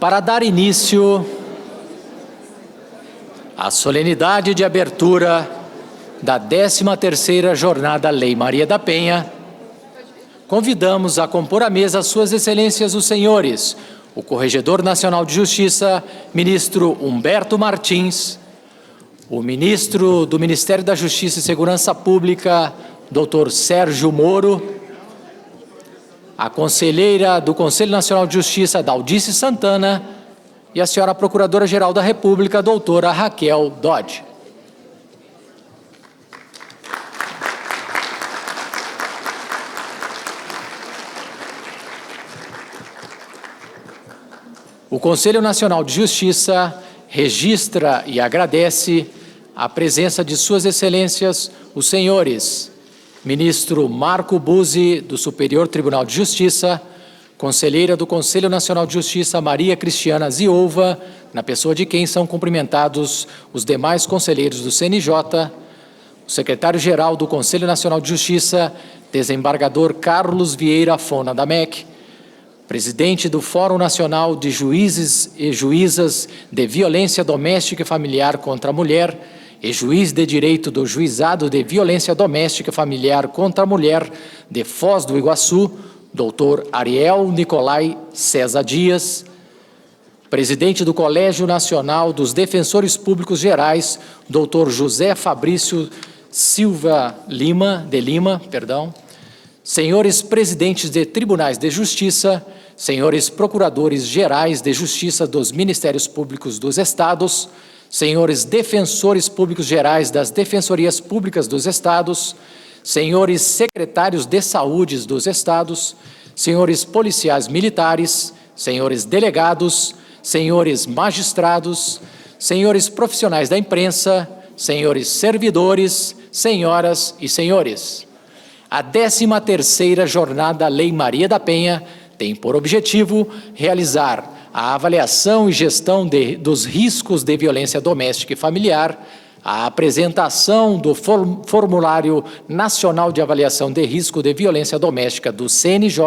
Para dar início à solenidade de abertura da 13ª Jornada Lei Maria da Penha, convidamos a compor a mesa Suas Excelências os senhores, o Corregedor Nacional de Justiça, ministro Humberto Martins, o ministro do Ministério da Justiça e Segurança Pública, doutor Sérgio Moro, a conselheira do Conselho Nacional de Justiça, Daldice Santana, e a senhora Procuradora-Geral da República, doutora Raquel Dodge. O Conselho Nacional de Justiça registra e agradece a presença de Suas Excelências, os senhores ministro Marco Buzzi, do Superior Tribunal de Justiça, conselheira do Conselho Nacional de Justiça, Maria Cristiana Ziouva, na pessoa de quem são cumprimentados os demais conselheiros do CNJ, o secretário-geral do Conselho Nacional de Justiça, desembargador Carlos Vieira Fona da MEC, presidente do Fórum Nacional de Juízes e Juízas de Violência Doméstica e Familiar contra a Mulher, e juiz de direito do Juizado de Violência Doméstica e Familiar contra a Mulher de Foz do Iguaçu, doutor Ariel Nicolai César Dias, presidente do Colégio Nacional dos Defensores Públicos Gerais, doutor José Fabrício Silva Lima, senhores presidentes de tribunais de justiça, senhores procuradores gerais de justiça dos Ministérios Públicos dos Estados, senhores defensores públicos gerais das Defensorias Públicas dos Estados, senhores secretários de saúde dos Estados, senhores policiais militares, senhores delegados, senhores magistrados, senhores profissionais da imprensa, senhores servidores, senhoras e senhores. A 13ª Jornada Lei Maria da Penha tem por objetivo realizar a avaliação e gestão dos riscos de violência doméstica e familiar, a apresentação do Formulário Nacional de Avaliação de Risco de Violência Doméstica do CNJ,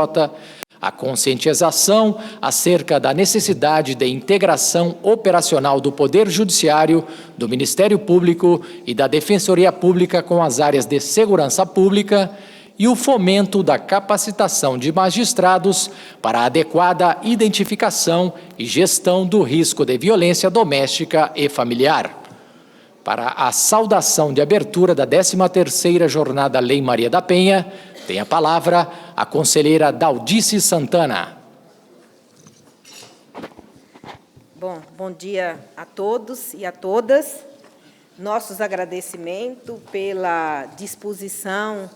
a conscientização acerca da necessidade de integração operacional do Poder Judiciário, do Ministério Público e da Defensoria Pública com as áreas de segurança pública, e o fomento da capacitação de magistrados para a adequada identificação e gestão do risco de violência doméstica e familiar. Para a saudação de abertura da 13ª Jornada Lei Maria da Penha, tem a palavra a conselheira Daldice Santana. Bom dia a todos e a todas. Nossos agradecimentos pela disposição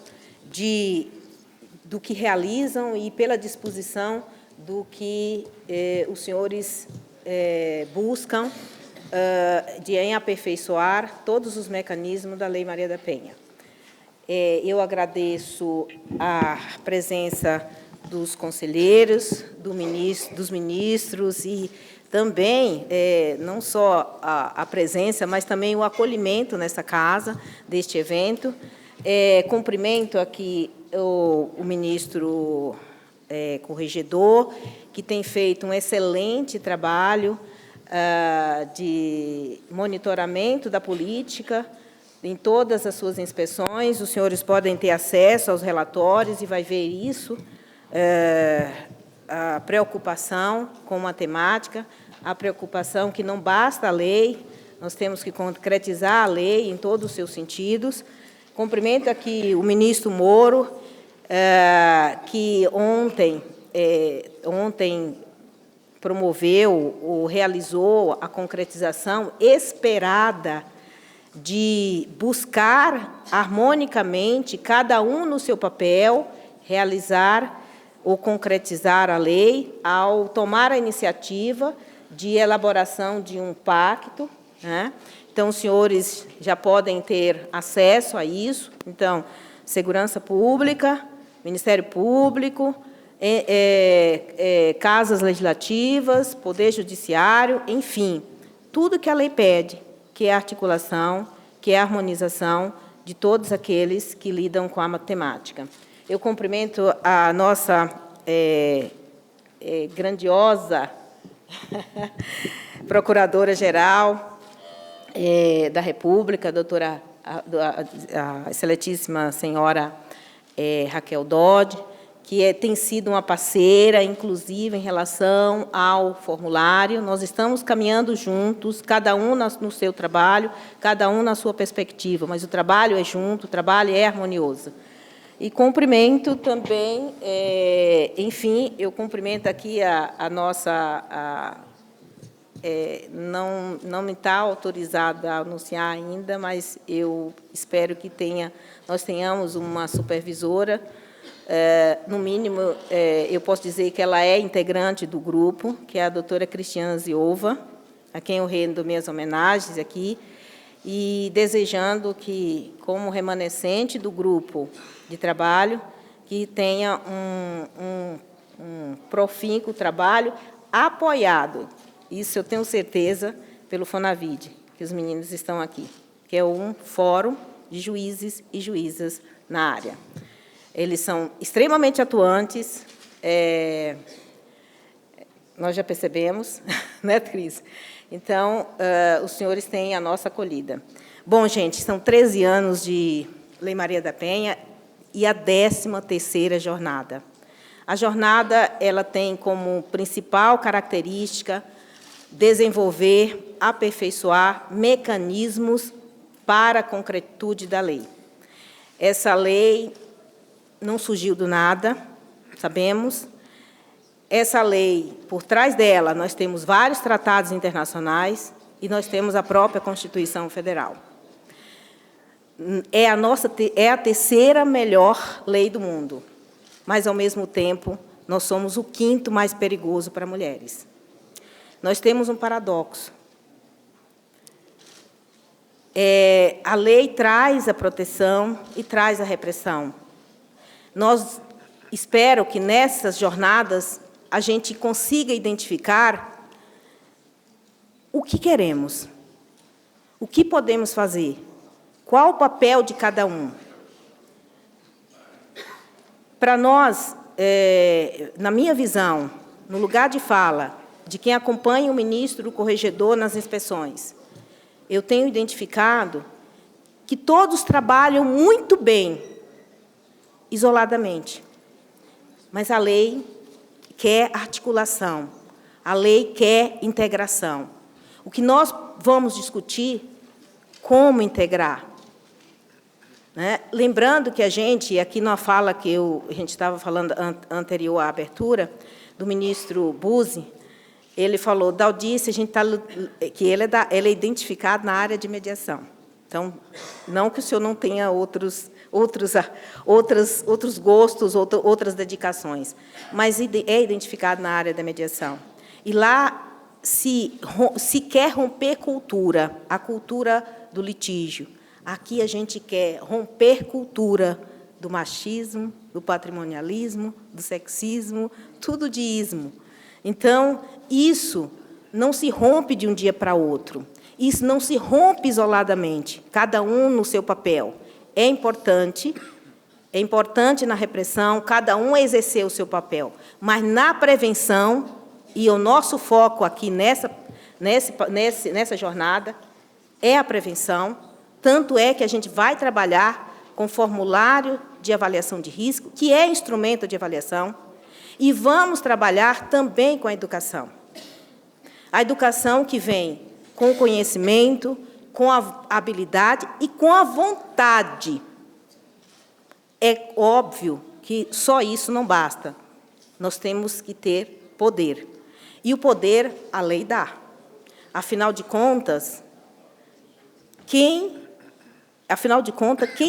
do que realizam e pela disposição do que os senhores buscam em aperfeiçoar todos os mecanismos da Lei Maria da Penha. Eu agradeço a presença dos conselheiros, dos ministros e também, não só a presença, mas também o acolhimento nessa casa, deste evento. Cumprimento aqui o ministro corregedor, que tem feito um excelente trabalho de monitoramento da política em todas as suas inspeções. Os senhores podem ter acesso aos relatórios e vai ver isso, a preocupação com matemática, a preocupação que não basta a lei, nós temos que concretizar a lei em todos os seus sentidos. Cumprimento aqui o ministro Moro, que ontem promoveu ou realizou a concretização esperada de buscar harmonicamente, cada um no seu papel, realizar ou concretizar a lei ao tomar a iniciativa de elaboração de um pacto, né? Então, os senhores já podem ter acesso a isso. Então, Segurança Pública, Ministério Público, casas legislativas, Poder Judiciário, enfim, tudo que a lei pede, que é a articulação, que é a harmonização de todos aqueles que lidam com a matemática. Eu cumprimento a nossa grandiosa Procuradora-Geral da República, a excelentíssima senhora Raquel Dodge, que tem sido uma parceira, inclusive, em relação ao formulário. Nós estamos caminhando juntos, cada um no seu trabalho, cada um na sua perspectiva, mas o trabalho é junto, o trabalho é harmonioso. E cumprimento também, enfim, eu cumprimento aqui a nossa... não me está autorizada a anunciar ainda, mas eu espero que nós tenhamos uma supervisora. No mínimo, eu posso dizer que ela é integrante do grupo, que é a doutora Cristiana Ziova, a quem eu rendo minhas homenagens aqui, e desejando que, como remanescente do grupo de trabalho, que tenha um profícuo trabalho apoiado, isso eu tenho certeza, pelo Fonavide, que os meninos estão aqui, que é um fórum de juízes e juízas na área. Eles são extremamente atuantes, nós já percebemos, né, Cris? Então, os senhores têm a nossa acolhida. Bom, gente, são 13 anos de Lei Maria da Penha e a 13ª jornada. A jornada ela tem como principal característica desenvolver, aperfeiçoar mecanismos para a concretude da lei. Essa lei não surgiu do nada, sabemos. Essa lei, por trás dela, nós temos vários tratados internacionais e nós temos a própria Constituição Federal. É a 3ª melhor lei do mundo, mas, ao mesmo tempo, nós somos o 5º mais perigoso para mulheres. Nós temos um paradoxo. A lei traz a proteção e traz a repressão. Espero que, nessas jornadas, a gente consiga identificar o que queremos, o que podemos fazer, qual o papel de cada um. Para nós, na minha visão, no lugar de fala de quem acompanha o ministro, o corregedor nas inspeções, eu tenho identificado que todos trabalham muito bem, isoladamente, mas a lei quer articulação, a lei quer integração. O que nós vamos discutir, como integrar. Né? Lembrando que a gente, aqui na fala que a gente estava falando anterior à abertura, do ministro Buzzi, ele falou, Daldice, que ele é identificado na área de mediação. Então, não que o senhor não tenha outros gostos, outras dedicações, mas é identificado na área da mediação. E lá se quer romper a cultura do litígio. Aqui a gente quer romper cultura do machismo, do patrimonialismo, do sexismo, tudo de ismo. Então, isso não se rompe de um dia para outro. Isso não se rompe isoladamente, cada um no seu papel. É importante na repressão, cada um exercer o seu papel. Mas, na prevenção, e o nosso foco aqui nessa jornada é a prevenção, tanto é que a gente vai trabalhar com formulário de avaliação de risco, que é instrumento de avaliação, e vamos trabalhar também com a educação. A educação que vem com o conhecimento, com a habilidade e com a vontade. É óbvio que só isso não basta. Nós temos que ter poder. E o poder a lei dá. Afinal de contas, quem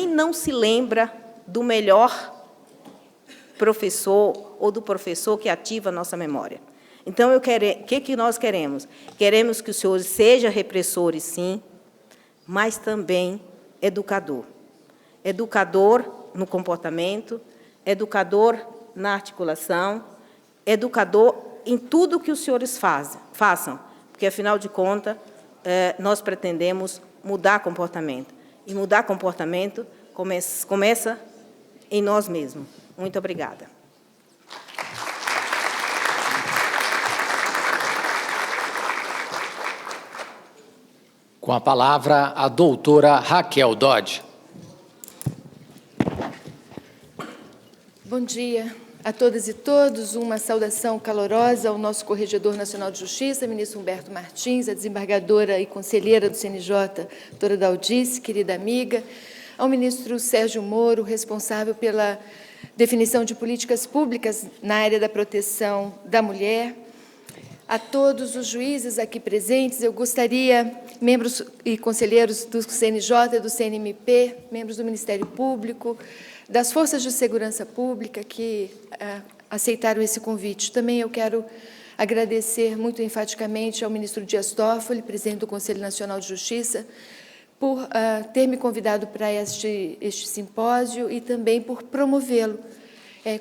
não se lembra do melhor professor ou do professor que ativa a nossa memória? Então, o que nós queremos? Queremos que os senhores sejam repressores, sim, mas também educador. Educador no comportamento, educador na articulação, educador em tudo que os senhores façam, porque, afinal de contas, nós pretendemos mudar comportamento. E mudar comportamento começa em nós mesmos. Muito obrigada. Com a palavra, a doutora Raquel Dodge. Bom dia a todas e todos. Uma saudação calorosa ao nosso Corregedor Nacional de Justiça, ministro Humberto Martins, a desembargadora e conselheira do CNJ, doutora Daldice, querida amiga, ao ministro Sérgio Moro, responsável pela definição de políticas públicas na área da proteção da mulher, a todos os juízes aqui presentes. Eu gostaria, membros e conselheiros do CNJ e do CNMP, membros do Ministério Público, das Forças de Segurança Pública que aceitaram esse convite. Também eu quero agradecer muito enfaticamente ao ministro Dias Toffoli, presidente do Conselho Nacional de Justiça, por ter me convidado para este simpósio e também por promovê-lo,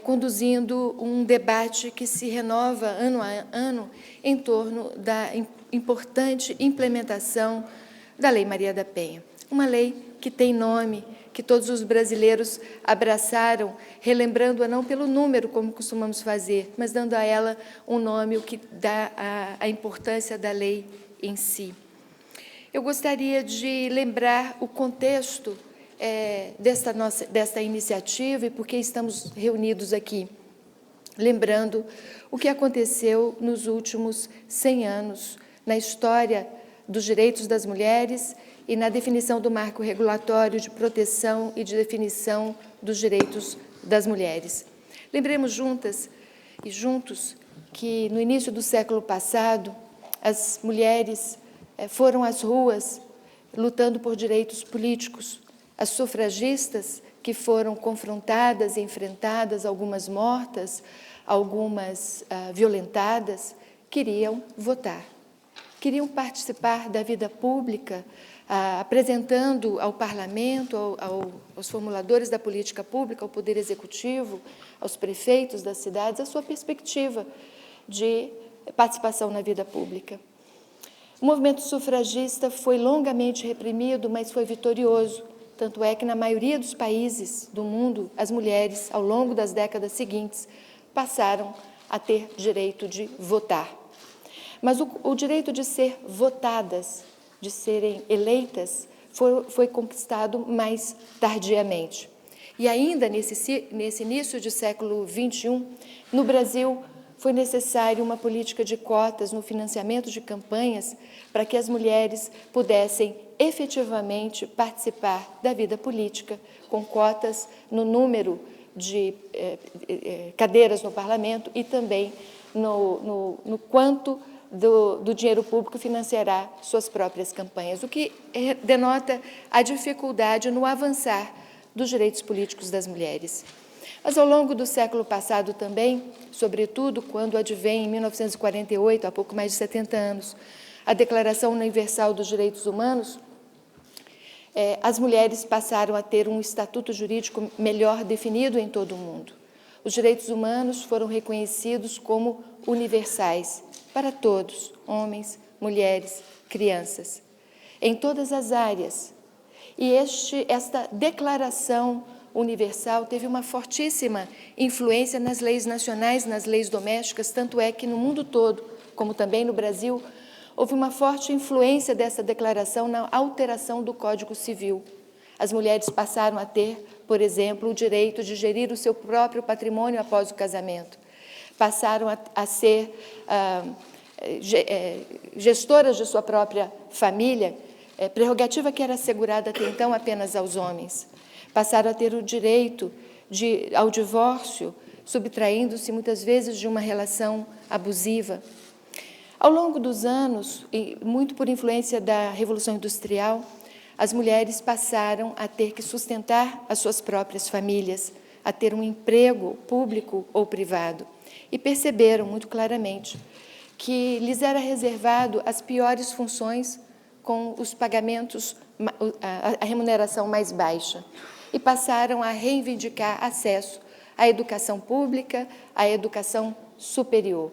conduzindo um debate que se renova ano a ano em torno da importante implementação da Lei Maria da Penha. Uma lei que tem nome, que todos os brasileiros abraçaram, relembrando-a não pelo número, como costumamos fazer, mas dando a ela um nome, o que dá a importância da lei em si. Eu gostaria de lembrar o contexto desta iniciativa e por que estamos reunidos aqui, lembrando o que aconteceu nos últimos 100 anos na história dos direitos das mulheres e na definição do marco regulatório de proteção e de definição dos direitos das mulheres. Lembremos juntas e juntos que, no início do século passado, as mulheres foram às ruas lutando por direitos políticos. As sufragistas, que foram confrontadas e enfrentadas, algumas mortas, algumas violentadas, queriam votar, queriam participar da vida pública, apresentando ao parlamento, aos formuladores da política pública, ao Poder Executivo, aos prefeitos das cidades, a sua perspectiva de participação na vida pública. O movimento sufragista foi longamente reprimido, mas foi vitorioso. Tanto é que, na maioria dos países do mundo, as mulheres, ao longo das décadas seguintes, passaram a ter direito de votar. Mas o direito de ser votadas, de serem eleitas, foi conquistado mais tardiamente. E ainda nesse início do século XXI, no Brasil, foi necessária uma política de cotas no financiamento de campanhas para que as mulheres pudessem efetivamente participar da vida política, com cotas no número de cadeiras no parlamento e também no quanto do dinheiro público financiará suas próprias campanhas, o que denota a dificuldade no avançar dos direitos políticos das mulheres. Mas, ao longo do século passado também, sobretudo quando advém, em 1948, há pouco mais de 70 anos, a Declaração Universal dos Direitos Humanos, as mulheres passaram a ter um estatuto jurídico melhor definido em todo o mundo. Os direitos humanos foram reconhecidos como universais para todos, homens, mulheres, crianças, em todas as áreas. E esta declaração universal teve uma fortíssima influência nas leis nacionais, nas leis domésticas, tanto é que no mundo todo, como também no Brasil, houve uma forte influência dessa declaração na alteração do Código Civil. As mulheres passaram a ter, por exemplo, o direito de gerir o seu próprio patrimônio após o casamento. Passaram a ser gestoras de sua própria família, prerrogativa que era assegurada até então apenas aos homens. Passaram a ter o direito ao divórcio, subtraindo-se muitas vezes de uma relação abusiva. Ao longo dos anos, e muito por influência da Revolução Industrial, as mulheres passaram a ter que sustentar as suas próprias famílias, a ter um emprego público ou privado, e perceberam muito claramente que lhes era reservado as piores funções com os pagamentos, a remuneração mais baixa, e passaram a reivindicar acesso à educação pública, à educação superior.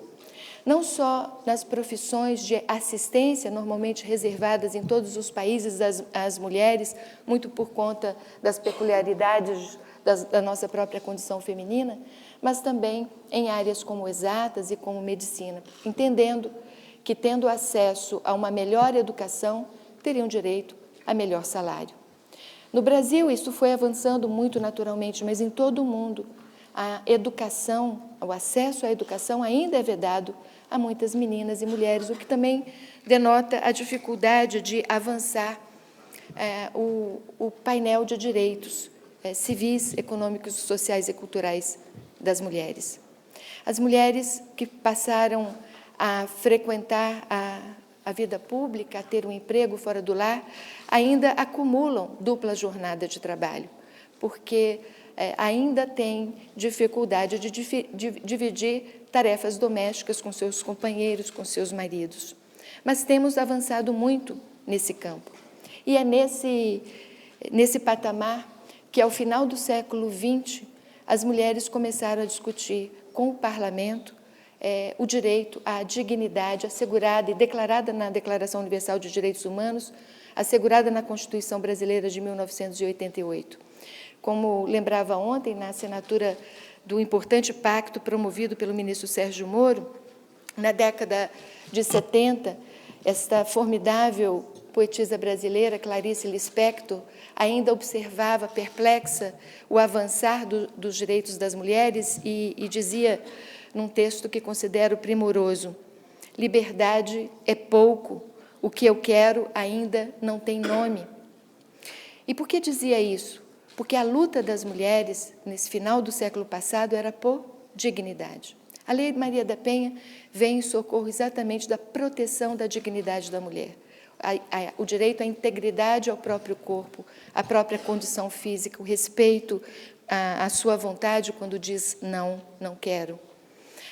Não só nas profissões de assistência, normalmente reservadas em todos os países às mulheres, muito por conta das peculiaridades da nossa própria condição feminina, mas também em áreas como exatas e como medicina, entendendo que, tendo acesso a uma melhor educação, teriam direito a melhor salário. No Brasil, isso foi avançando muito naturalmente, mas em todo o mundo, a educação, o acesso à educação ainda é vedado a muitas meninas e mulheres, o que também denota a dificuldade de avançar o painel de direitos civis, econômicos, sociais e culturais das mulheres. As mulheres que passaram a frequentar a vida pública, a ter um emprego fora do lar, ainda acumulam dupla jornada de trabalho, porque ainda têm dificuldade de dividir tarefas domésticas com seus companheiros, com seus maridos. Mas temos avançado muito nesse campo. E é nesse patamar que, ao final do século XX, as mulheres começaram a discutir com o parlamento o direito à dignidade assegurada e declarada na Declaração Universal de Direitos Humanos, assegurada na Constituição Brasileira de 1988. Como lembrava ontem, na assinatura do importante pacto promovido pelo ministro Sérgio Moro, na década de 70, esta formidável poetisa brasileira, Clarice Lispector, ainda observava, perplexa, o avançar dos direitos das mulheres e dizia, num texto que considero primoroso: liberdade é pouco, o que eu quero ainda não tem nome. E por que dizia isso? Porque a luta das mulheres, nesse final do século passado, era por dignidade. A Lei Maria da Penha vem em socorro exatamente da proteção da dignidade da mulher. O direito à integridade ao próprio corpo, à própria condição física, o respeito à sua vontade quando diz não, não quero.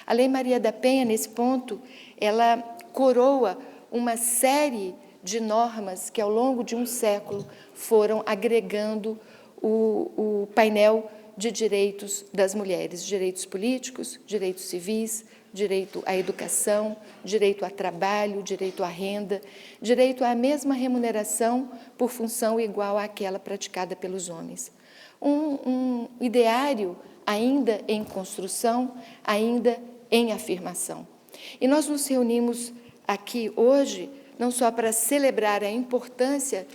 A Lei Maria da Penha, nesse ponto, ela coroa uma série de normas que, ao longo de um século, foram agregando o painel de direitos das mulheres, direitos políticos, direitos civis, direito à educação, direito a trabalho, direito à renda, direito à mesma remuneração por função igual àquela praticada pelos homens. Um ideário ainda em construção, ainda em afirmação. E nós nos reunimos aqui hoje, não só para celebrar a importância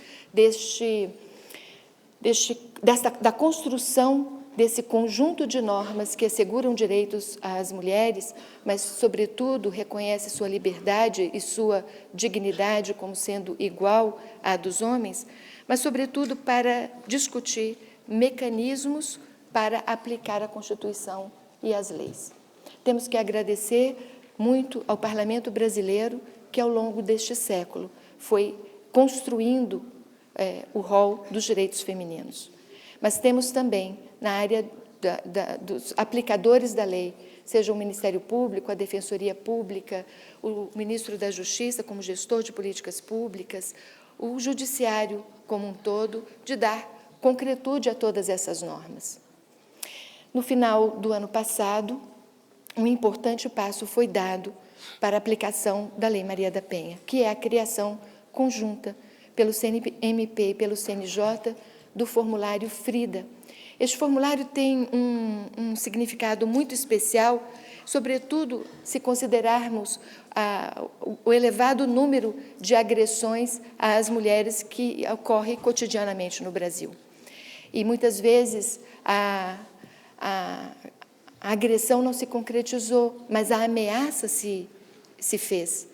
da construção desse conjunto de normas que asseguram direitos às mulheres, mas, sobretudo, reconhece sua liberdade e sua dignidade como sendo igual à dos homens, mas, sobretudo, para discutir mecanismos para aplicar a Constituição e as leis. Temos que agradecer muito ao Parlamento brasileiro, que, ao longo deste século, foi construindo o rol dos direitos femininos. Mas temos também, na área dos aplicadores da lei, seja o Ministério Público, a Defensoria Pública, o Ministro da Justiça como gestor de políticas públicas, o Judiciário como um todo, de dar concretude a todas essas normas. No final do ano passado, um importante passo foi dado para a aplicação da Lei Maria da Penha, que é a criação conjunta pelo CNMP e pelo CNJ do formulário Frida. Este formulário tem um significado muito especial, sobretudo se considerarmos o elevado número de agressões às mulheres que ocorre cotidianamente no Brasil. E muitas vezes a agressão não se concretizou, mas a ameaça se fez.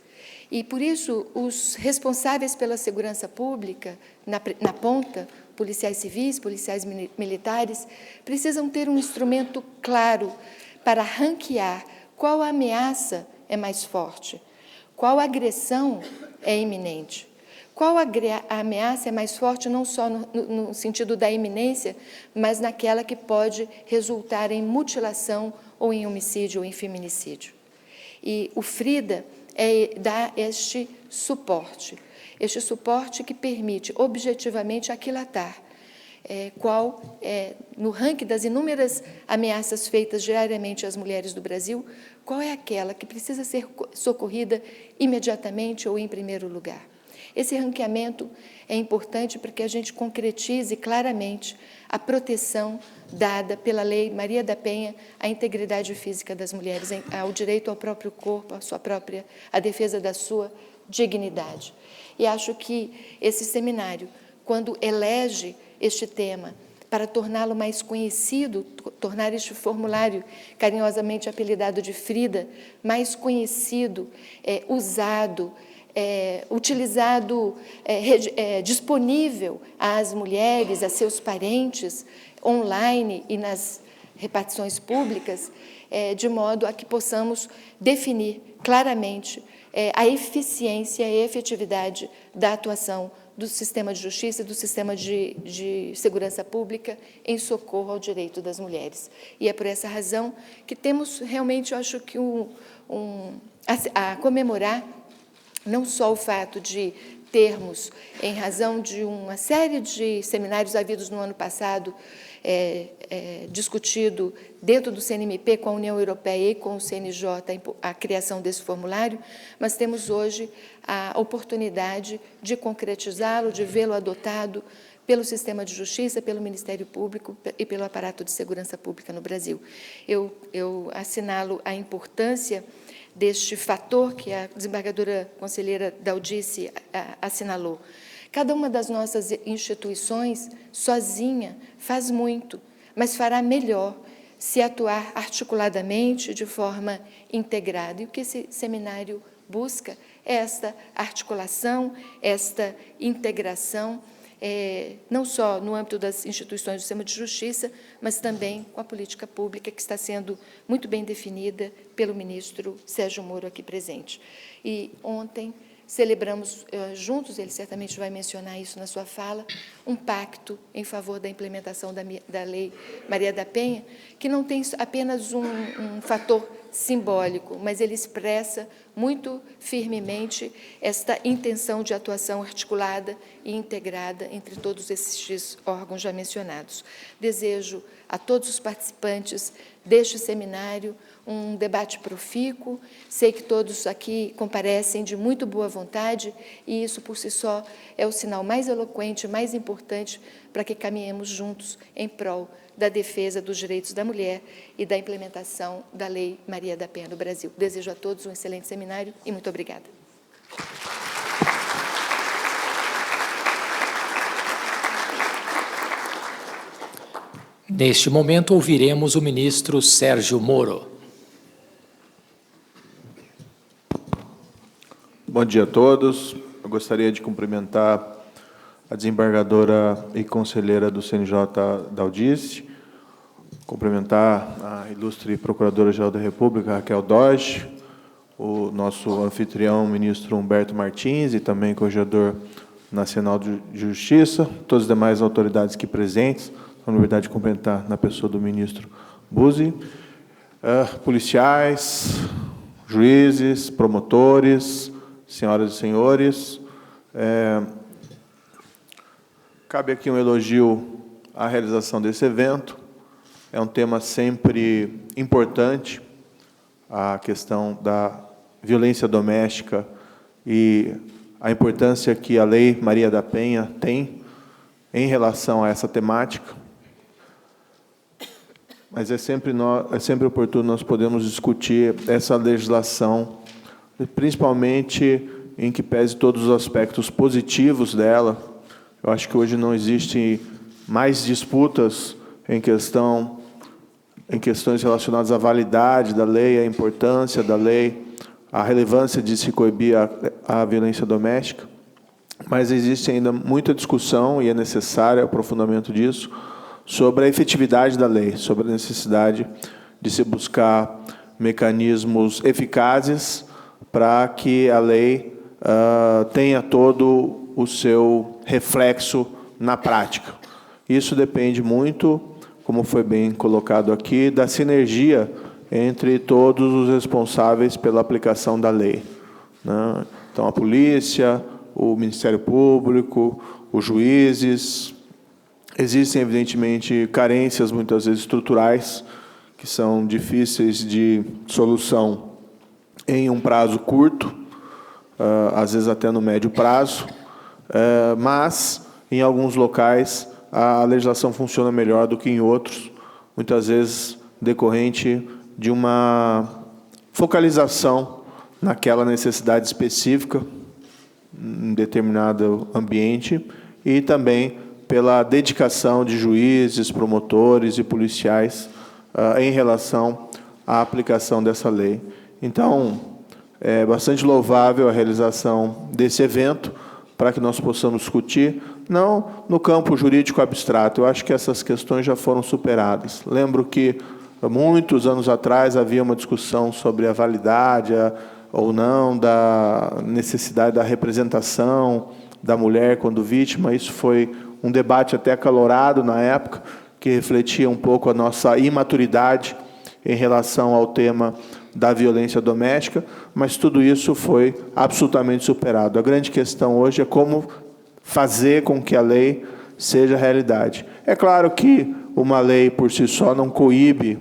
E, por isso, os responsáveis pela segurança pública, na ponta, policiais civis, policiais militares, precisam ter um instrumento claro para ranquear qual ameaça é mais forte, qual agressão é iminente, qual ameaça é mais forte não só no sentido da iminência, mas naquela que pode resultar em mutilação ou em homicídio ou em feminicídio. E o Frida dá este suporte que permite objetivamente aquilatar no ranking das inúmeras ameaças feitas diariamente às mulheres do Brasil, qual é aquela que precisa ser socorrida imediatamente ou em primeiro lugar. Esse ranqueamento é importante para que a gente concretize claramente a proteção dada pela Lei Maria da Penha à integridade física das mulheres, ao direito ao próprio corpo, à defesa da sua dignidade. E acho que esse seminário, quando elege este tema para torná-lo mais conhecido, tornar este formulário, carinhosamente apelidado de Frida, mais conhecido, usado, utilizado, disponível às mulheres, a seus parentes, online e nas repartições públicas, de modo a que possamos definir claramente a eficiência e a efetividade da atuação do sistema de justiça e do sistema de segurança pública em socorro ao direito das mulheres. E é por essa razão que temos realmente, eu acho que a comemorar não só o fato de termos, em razão de uma série de seminários havidos no ano passado, discutido dentro do CNMP com a União Europeia e com o CNJ a criação desse formulário, mas temos hoje a oportunidade de concretizá-lo, de vê-lo adotado pelo sistema de justiça, pelo Ministério Público e pelo aparato de segurança pública no Brasil. Eu assinalo a importância deste fator que a desembargadora conselheira Daldice assinalou. Cada uma das nossas instituições, sozinha, faz muito, mas fará melhor se atuar articuladamente, de forma integrada. E o que esse seminário busca é esta articulação, esta integração, não só no âmbito das instituições do sistema de justiça, mas também com a política pública que está sendo muito bem definida pelo ministro Sérgio Moro aqui presente. E ontem celebramos juntos, ele certamente vai mencionar isso na sua fala, um pacto em favor da implementação da Lei Maria da Penha, que não tem apenas um fator simbólico, mas ele expressa muito firmemente esta intenção de atuação articulada e integrada entre todos esses órgãos já mencionados. Desejo a todos os participantes deste seminário um debate profícuo. Sei que todos aqui comparecem de muito boa vontade e isso, por si só, é o sinal mais eloquente, mais importante para que caminhemos juntos em prol da defesa dos direitos da mulher e da implementação da Lei Maria da Penha no Brasil. Desejo a todos um excelente seminário e muito obrigada. Neste momento, ouviremos o ministro Sérgio Moro. Bom dia a todos. Eu gostaria de cumprimentar a desembargadora e conselheira do CNJ Daldice, cumprimentar a ilustre Procuradora-Geral da República, Raquel Dodge, o nosso anfitrião, ministro Humberto Martins, e também Corregedor Nacional de Justiça, todas as demais autoridades aqui presentes, a novidade de cumprimentar na pessoa do ministro Buzzi, policiais, juízes, promotores, senhoras e senhores. Cabe aqui um elogio à realização desse evento. É um tema sempre importante, a questão da violência doméstica e a importância que a Lei Maria da Penha tem em relação a essa temática. Mas é sempre oportuno nós podermos discutir essa legislação, principalmente em que pese todos os aspectos positivos dela. Eu acho que hoje não existem mais disputas em questões relacionadas à validade da lei, à importância da lei, à relevância de se coibir a violência doméstica, mas existe ainda muita discussão, e é necessário o aprofundamento disso, sobre a efetividade da lei, sobre a necessidade de se buscar mecanismos eficazes para que a lei tenha todo o seu reflexo na prática. Isso depende muito, como foi bem colocado aqui, da sinergia entre todos os responsáveis pela aplicação da lei, né? Então, a polícia, o Ministério Público, os juízes. Existem, evidentemente, carências, muitas vezes estruturais, que são difíceis de solução em um prazo curto, às vezes até no médio prazo, mas, em alguns locais, a legislação funciona melhor do que em outros, muitas vezes decorrente de uma focalização naquela necessidade específica, em determinado ambiente e também pela dedicação de juízes, promotores e policiais em relação à aplicação dessa lei. Então, é bastante louvável a realização desse evento para que nós possamos discutir, não no campo jurídico abstrato. Eu acho que essas questões já foram superadas. Lembro que, muitos anos atrás, havia uma discussão sobre a validade ou não da necessidade da representação da mulher quando vítima. Isso foi um debate até acalorado na época, que refletia um pouco a nossa imaturidade em relação ao tema da violência doméstica, mas tudo isso foi absolutamente superado. A grande questão hoje é como fazer com que a lei seja realidade. É claro que uma lei por si só não coíbe,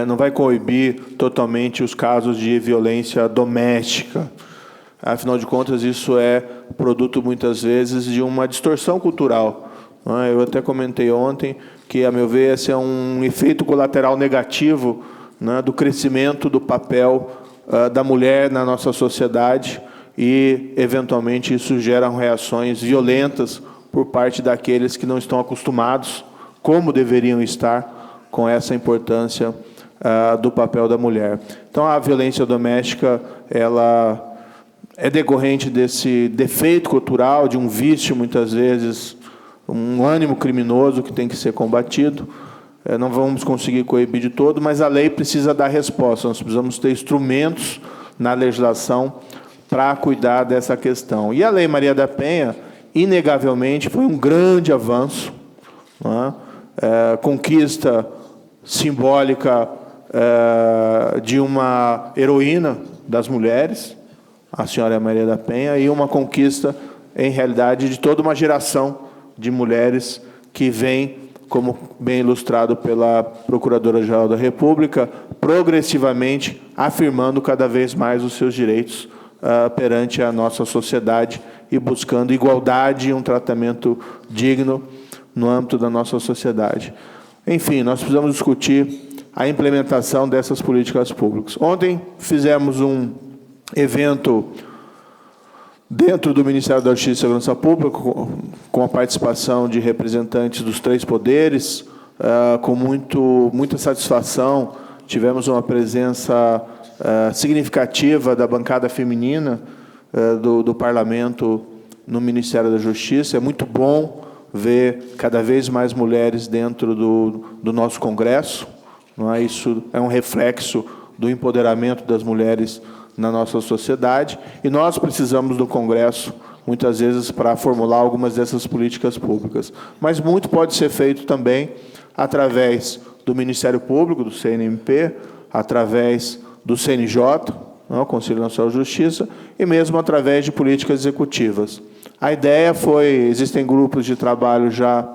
não vai coibir totalmente os casos de violência doméstica. Afinal de contas, isso é produto, muitas vezes, de uma distorção cultural. Eu até comentei ontem que, a meu ver, esse é um efeito colateral negativo, do crescimento do papel da mulher na nossa sociedade e, eventualmente, isso gera reações violentas por parte daqueles que não estão acostumados, como deveriam estar, com essa importância do papel da mulher. Então, a violência doméstica, ela é decorrente desse defeito cultural, de um vício, muitas vezes, um ânimo criminoso que tem que ser combatido. Não vamos conseguir coibir de todo, mas a lei precisa dar resposta. Nós precisamos ter instrumentos na legislação para cuidar dessa questão. E a Lei Maria da Penha, inegavelmente, foi um grande avanço, conquista simbólica de uma heroína das mulheres, a senhora Maria da Penha, e uma conquista, em realidade, de toda uma geração de mulheres que vem, como bem ilustrado pela Procuradora-Geral da República, progressivamente afirmando cada vez mais os seus direitos perante a nossa sociedade e buscando igualdade e um tratamento digno no âmbito da nossa sociedade. Enfim, nós precisamos discutir a implementação dessas políticas públicas. Ontem fizemos um evento dentro do Ministério da Justiça e Segurança Pública, com a participação de representantes dos 3 poderes, com muita satisfação. Tivemos uma presença significativa da bancada feminina do Parlamento no Ministério da Justiça. É muito bom ver cada vez mais mulheres dentro do nosso Congresso. Isso é um reflexo do empoderamento das mulheres na nossa sociedade, e nós precisamos do Congresso, muitas vezes, para formular algumas dessas políticas públicas. Mas muito pode ser feito também através do Ministério Público, do CNMP, através do CNJ, o Conselho Nacional de Justiça, e mesmo através de políticas executivas. A ideia existem grupos de trabalho já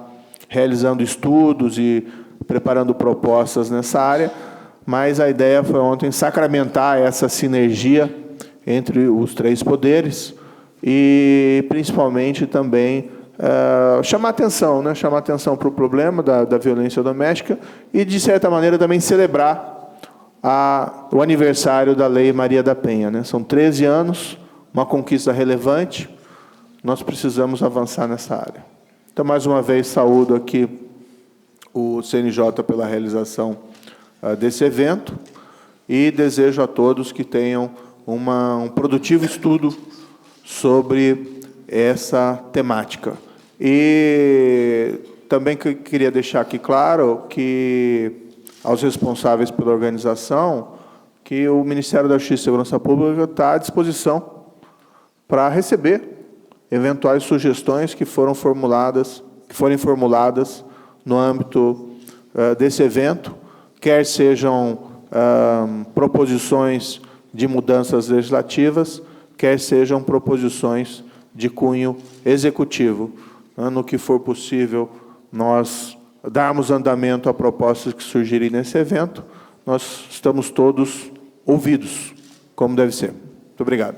realizando estudos e preparando propostas nessa área, mas a ideia foi ontem sacramentar essa sinergia entre os 3 poderes e, principalmente, também chamar atenção para o problema da violência doméstica e, de certa maneira, também celebrar o aniversário da Lei Maria da Penha. São 13 anos, uma conquista relevante, nós precisamos avançar nessa área. Então, mais uma vez, saúdo aqui o CNJ pela realização desse evento e desejo a todos que tenham um produtivo estudo sobre essa temática. E também queria deixar aqui claro que, aos responsáveis pela organização, que o Ministério da Justiça e Segurança Pública está à disposição para receber eventuais sugestões que forem formuladas no âmbito desse evento, quer sejam proposições de mudanças legislativas, quer sejam proposições de cunho executivo. No que for possível, nós darmos andamento a propostas que surgirem nesse evento, nós estamos todos ouvidos, como deve ser. Muito obrigado.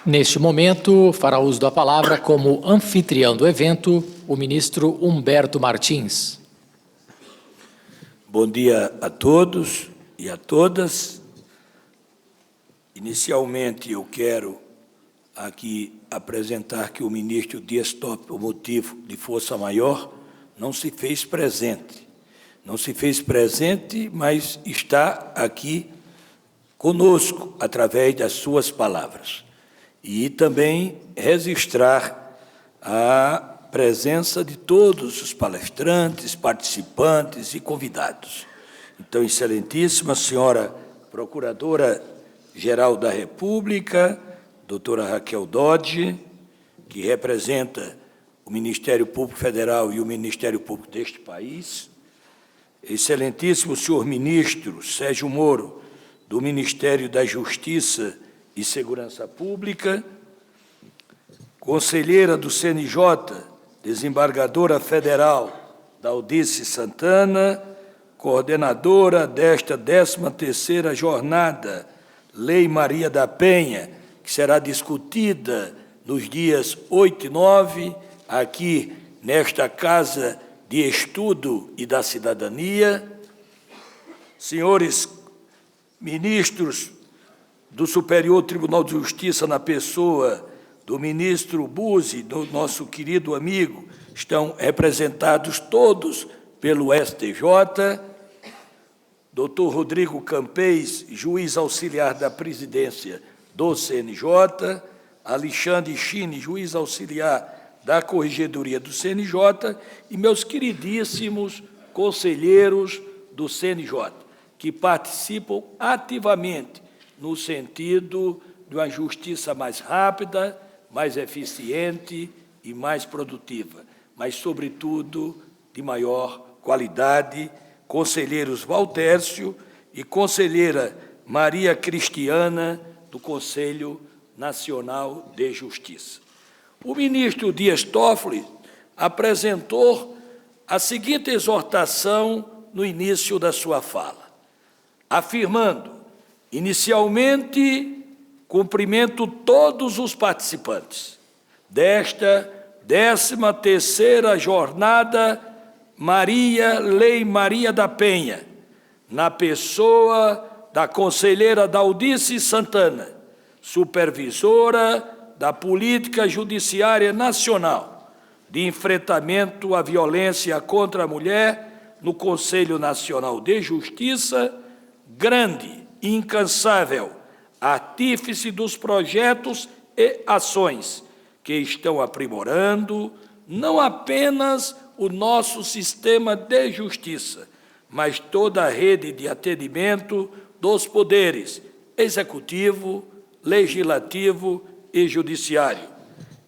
Neste momento, fará uso da palavra, como anfitrião do evento, o ministro Humberto Martins. Bom dia a todos. e a todas. Inicialmente, eu quero aqui apresentar que o ministro Dias Toffoli, por motivo de força maior, não se fez presente. Não se fez presente, mas está aqui conosco, através das suas palavras. E também registrar a presença de todos os palestrantes, participantes e convidados. Então, excelentíssima senhora Procuradora-Geral da República, doutora Raquel Dodge, que representa o Ministério Público Federal e o Ministério Público deste país, excelentíssimo senhor ministro Sérgio Moro, do Ministério da Justiça e Segurança Pública, conselheira do CNJ, desembargadora federal Daldice Santana, coordenadora desta 13ª jornada, Lei Maria da Penha, que será discutida nos dias 8 e 9, aqui nesta Casa de Estudo e da Cidadania, senhores ministros do Superior Tribunal de Justiça, na pessoa do ministro Buzzi, do nosso querido amigo, estão representados todos pelo STJ, doutor Rodrigo Campês, juiz auxiliar da presidência do CNJ, Alexandre Chine, juiz auxiliar da Corregedoria do CNJ, e meus queridíssimos conselheiros do CNJ, que participam ativamente no sentido de uma justiça mais rápida, mais eficiente e mais produtiva, mas, sobretudo, de maior qualidade, conselheiros Valtércio e conselheira Maria Cristiana, do Conselho Nacional de Justiça. O ministro Dias Toffoli apresentou a seguinte exortação no início da sua fala, afirmando, inicialmente, cumprimento todos os participantes desta 13ª jornada Lei Maria da Penha, na pessoa da conselheira Daldice Santana, supervisora da Política Judiciária Nacional de enfrentamento à violência contra a mulher no Conselho Nacional de Justiça, grande e incansável artífice dos projetos e ações que estão aprimorando não apenas o nosso sistema de justiça, mas toda a rede de atendimento dos poderes executivo, legislativo e judiciário,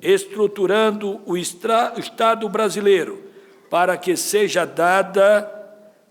estruturando o Estado brasileiro para que seja dada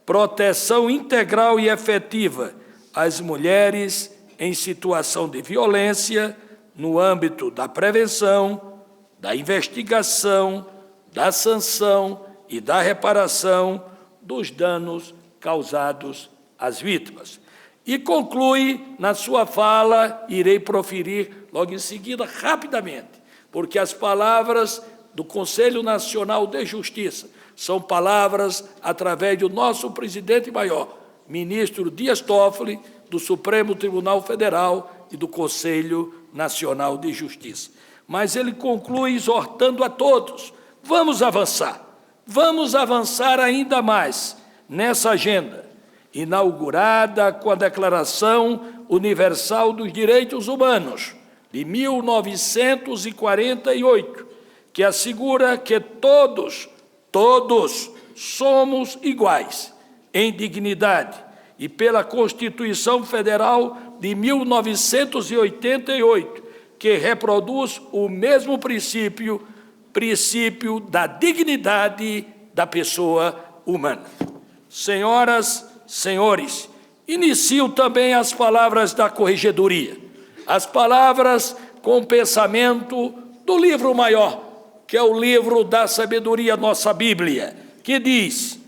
proteção integral e efetiva às mulheres em situação de violência no âmbito da prevenção, da investigação, da sanção e da reparação dos danos causados às vítimas. E conclui, na sua fala, irei proferir logo em seguida, rapidamente, porque as palavras do Conselho Nacional de Justiça são palavras através do nosso presidente maior, ministro Dias Toffoli, do Supremo Tribunal Federal e do Conselho Nacional de Justiça. Mas ele conclui exortando a todos, vamos avançar ainda mais nessa agenda, inaugurada com a Declaração Universal dos Direitos Humanos, de 1948, que assegura que todos somos iguais em dignidade, e pela Constituição Federal de 1988, que reproduz o mesmo princípio da dignidade da pessoa humana. Senhoras, senhores, inicio também as palavras da Corregedoria, as palavras com pensamento do livro maior, que é o livro da sabedoria, nossa Bíblia, que diz: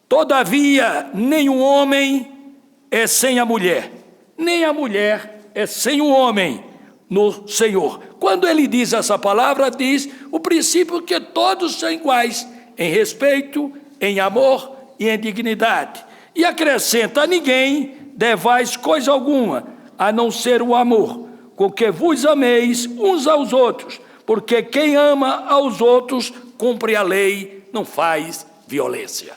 todavia, nenhum homem é sem a mulher, nem a mulher é sem o homem no Senhor. Quando ele diz essa palavra, diz o princípio que todos são iguais em respeito, em amor e em dignidade. E acrescenta: ninguém devais coisa alguma, a não ser o amor, com que vos ameis uns aos outros, porque quem ama aos outros cumpre a lei, não faz violência.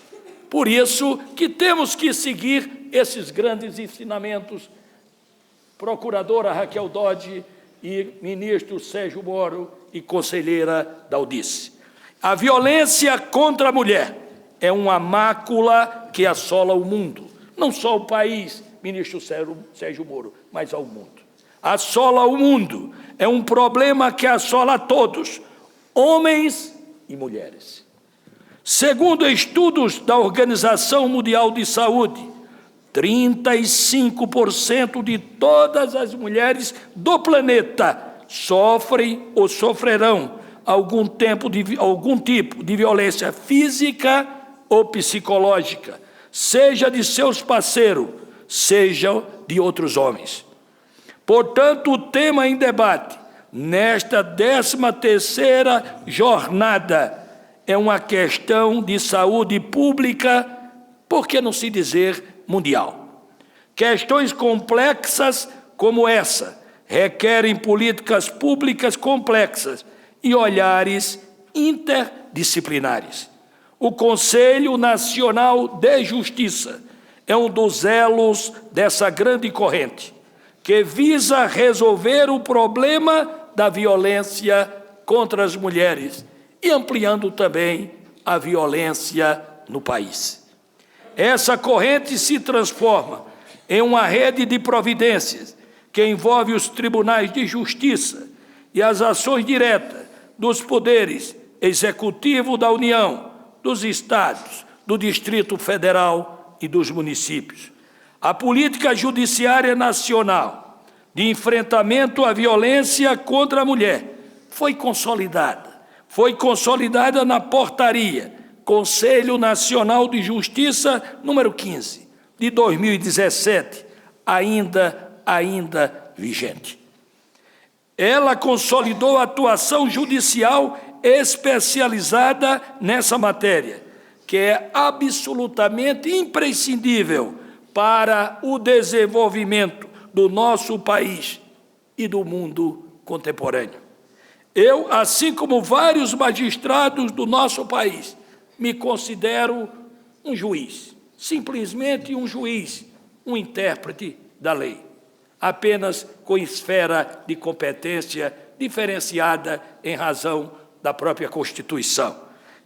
Por isso que temos que seguir esses grandes ensinamentos. Procuradora Raquel Dodge e ministro Sérgio Moro e conselheira Daldice. A violência contra a mulher é uma mácula que assola o mundo. Não só o país, ministro Sérgio Moro, mas ao mundo. Assola o mundo. É um problema que assola a todos, homens e mulheres. Segundo estudos da Organização Mundial de Saúde, 35% de todas as mulheres do planeta sofrem ou sofrerão algum tipo de violência física ou psicológica, seja de seus parceiros, seja de outros homens. Portanto, o tema em debate nesta 13ª jornada é uma questão de saúde pública, por que não se dizer mundial? Questões complexas como essa requerem políticas públicas complexas e olhares interdisciplinares. O Conselho Nacional de Justiça é um dos elos dessa grande corrente, que visa resolver o problema da violência contra as mulheres e ampliando também a violência no país. Essa corrente se transforma em uma rede de providências que envolve os tribunais de justiça e as ações diretas dos poderes executivo da União, dos estados, do Distrito Federal e dos municípios. A política judiciária nacional de enfrentamento à violência contra a mulher foi consolidada na portaria Conselho Nacional de Justiça número 15, de 2017, ainda vigente. Ela consolidou a atuação judicial especializada nessa matéria, que é absolutamente imprescindível para o desenvolvimento do nosso país e do mundo contemporâneo. Eu, assim como vários magistrados do nosso país, me considero um juiz, simplesmente um juiz, um intérprete da lei, apenas com esfera de competência diferenciada em razão da própria Constituição.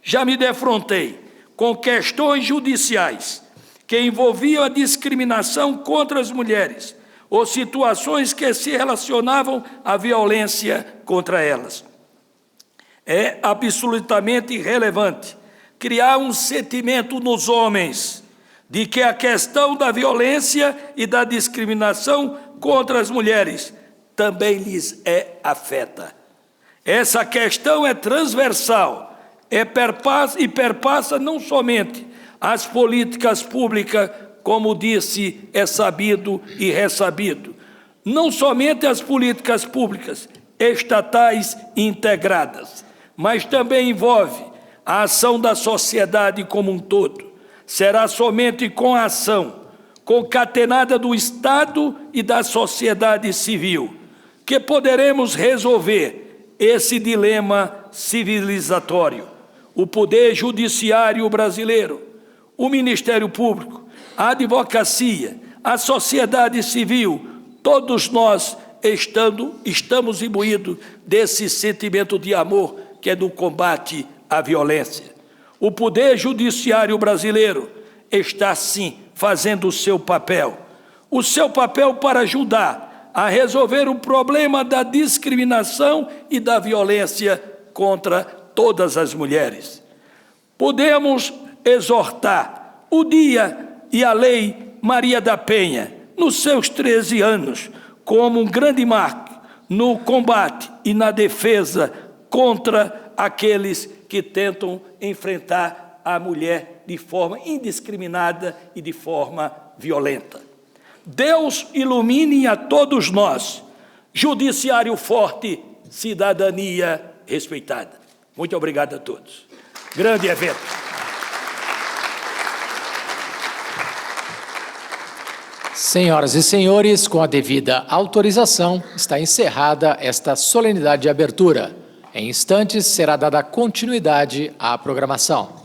Já me defrontei com questões judiciais que envolviam a discriminação contra as mulheres ou situações que se relacionavam à violência contra elas. É absolutamente relevante criar um sentimento nos homens de que a questão da violência e da discriminação contra as mulheres também lhes afeta. Essa questão é transversal e perpassa não somente as políticas públicas, como disse, é sabido e ressabido, não somente as políticas públicas estatais integradas, mas também envolve a ação da sociedade como um todo. Será somente com a ação concatenada do Estado e da sociedade civil que poderemos resolver esse dilema civilizatório. O Poder Judiciário brasileiro, o Ministério Público, a advocacia, a sociedade civil, todos nós estamos imbuídos desse sentimento de amor que é do combate à violência. O Poder Judiciário brasileiro está, sim, fazendo o seu papel para ajudar a resolver o problema da discriminação e da violência contra todas as mulheres. Podemos exortar o dia e a Lei Maria da Penha, nos seus 13 anos, como um grande marco no combate e na defesa contra aqueles que tentam enfrentar a mulher de forma indiscriminada e de forma violenta. Deus ilumine a todos nós, judiciário forte, cidadania respeitada. Muito obrigado a todos. Grande evento. Senhoras e senhores, com a devida autorização, está encerrada esta solenidade de abertura. Em instantes, será dada continuidade à programação.